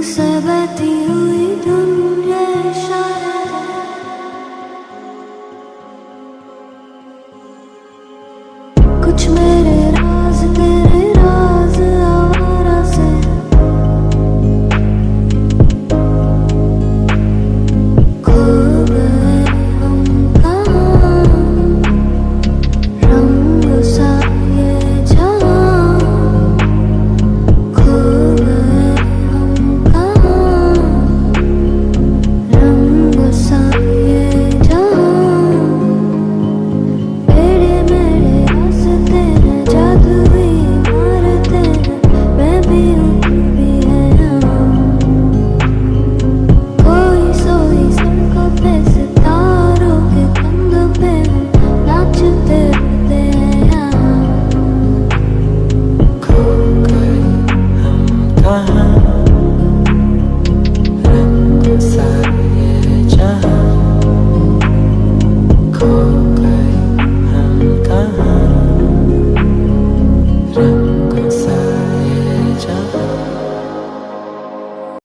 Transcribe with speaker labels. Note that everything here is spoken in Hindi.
Speaker 1: से बहती हुई धुन ये इशारा कुछ मेरे राज तेरे राज आवारा से खो गए हम कहाँ रंग सा ये जहाँ खो गए हम कहाँ रंग सा ये जहाँ मेरे मेरे रास्ते हैं जादुई इमारतें हैं मैं भी हूँ तू भी है यहाँ कोई सोई सड़कों पे सितारों के कंधों पे हम नाचते रहते हैं यहाँ
Speaker 2: खो गए हम कहाँ